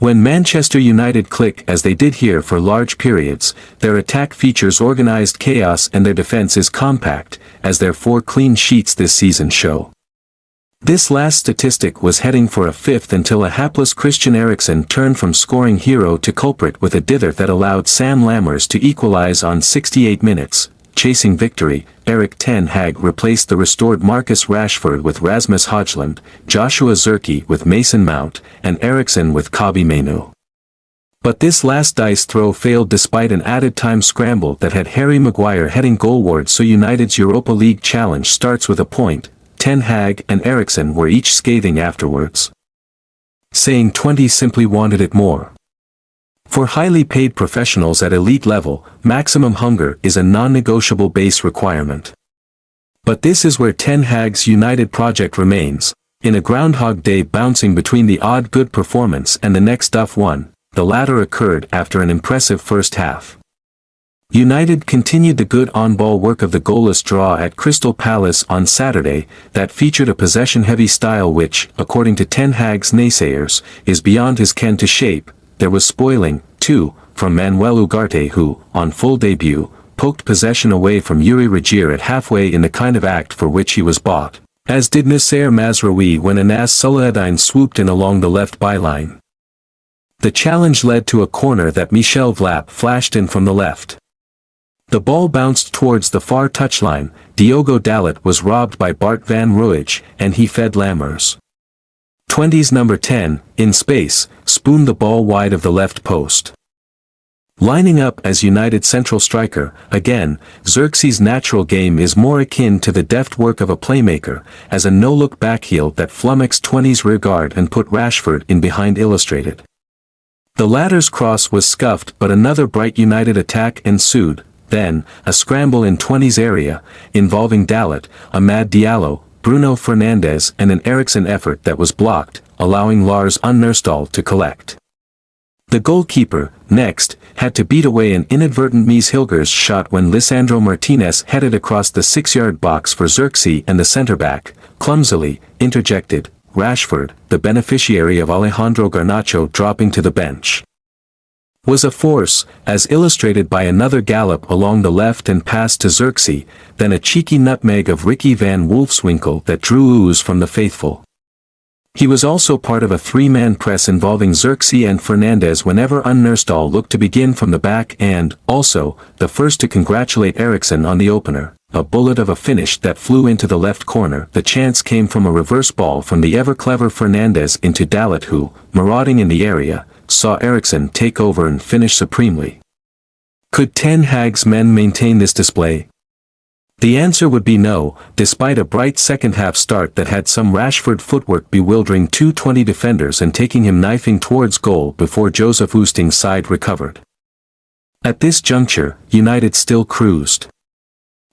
When Manchester United click as they did here for large periods, their attack features organized chaos and their defense is compact, as their 4 clean sheets this season show. This last statistic was heading for a 5th until a hapless Christian Eriksen turned from scoring hero to culprit with a dither that allowed Sam Lammers to equalize on 68 minutes. Chasing victory, Erik ten Hag replaced the restored Marcus Rashford with Rasmus Højlund, Joshua Zirkzee with Mason Mount, and Eriksen with Kobbie Mainoo. But this last dice throw failed despite an added time scramble that had Harry Maguire heading goalward, so United's Europa League challenge starts with a point. Ten Hag and Eriksen were each scathing afterwards, saying Twente simply wanted it more. For highly paid professionals at elite level, maximum hunger is a non-negotiable base requirement. But this is where Ten Hag's United project remains, in a Groundhog Day bouncing between the odd good performance and the next duff one. The latter occurred after an impressive first half. United continued the good on-ball work of the goalless draw at Crystal Palace on Saturday, that featured a possession-heavy style which, according to Ten Hag's naysayers, is beyond his ken to shape. There was spoiling, too, from Manuel Ugarte who, on full debut, poked possession away from Yuri Regier at halfway in the kind of act for which he was bought, as did Nasser Mazraoui when Anas Salahadine swooped in along the left byline. The challenge led to a corner that Michel Vlap flashed in from the left. The ball bounced towards the far touchline. Diogo Dalot was robbed by Bart van Ruij, and he fed Lammers. Twente's number 10, in space, spooned the ball wide of the left post. Lining up as United central striker, again, Zirkzee's natural game is more akin to the deft work of a playmaker, as a no-look backheel that flummoxed Twente's rearguard and put Rashford in behind illustrated. The latter's cross was scuffed, but another bright United attack ensued. Then, a scramble in Twente's area, involving Dalot, Amad Diallo, Bruno Fernandes and an Eriksen effort that was blocked, allowing Lars Unnerstal to collect. The goalkeeper, next, had to beat away an inadvertent Mies Hilgers shot when Lisandro Martinez headed across the 6-yard box for Zirkzee, and the centre-back, clumsily, interjected, Rashford, the beneficiary of Alejandro Garnacho dropping to the bench, was a force, as illustrated by another gallop along the left and pass to Zirkzee, then a cheeky nutmeg of Ricky van Wolfswinkel that drew ooze from the faithful. He was also part of a 3-man press involving Zirkzee and Fernandes whenever Unnerstal looked to begin from the back, and, also, the first to congratulate Eriksen on the opener, a bullet of a finish that flew into the left corner. The chance came from a reverse ball from the ever-clever Fernandes into Dalot who, marauding in the area, saw Eriksen take over and finish supremely. Could Ten Hag's men maintain this display? The answer would be no, despite a bright second-half start that had some Rashford footwork bewildering 220 defenders and taking him knifing towards goal before Joseph Oosting's side recovered. At this juncture, United still cruised.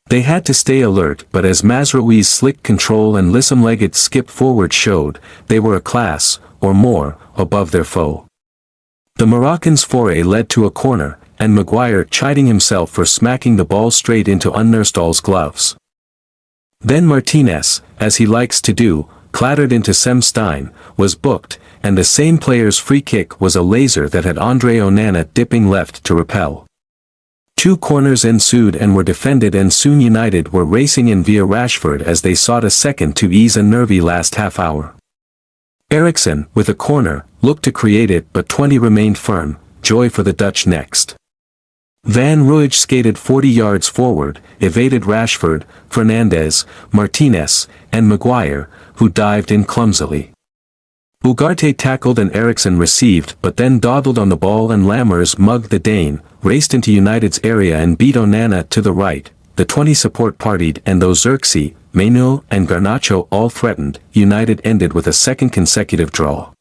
They had to stay alert, but as Mazraoui's slick control and lissom-legged skip forward showed, they were a class, or more, above their foe. The Moroccan's foray led to a corner, and Maguire chiding himself for smacking the ball straight into Unnerstal's gloves. Then Martinez, as he likes to do, clattered into Sem Stein, was booked, and the same player's free kick was a laser that had Andre Onana dipping left to repel. 2 corners ensued and were defended, and soon United were racing in via Rashford as they sought a second to ease a nervy last half hour. Eriksen, with a corner, looked to create it, but Twente remained firm. Joy for the Dutch next. Van Ruij skated 40 yards forward, evaded Rashford, Fernandes, Martinez, and Maguire, who dived in clumsily. Ugarte tackled and Eriksen received, but then dawdled on the ball, and Lammers mugged the Dane, raced into United's area and beat Onana to the right. The 20 support partied, and though Zirkzee, Mainoo and Garnacho all threatened, United ended with a second consecutive draw.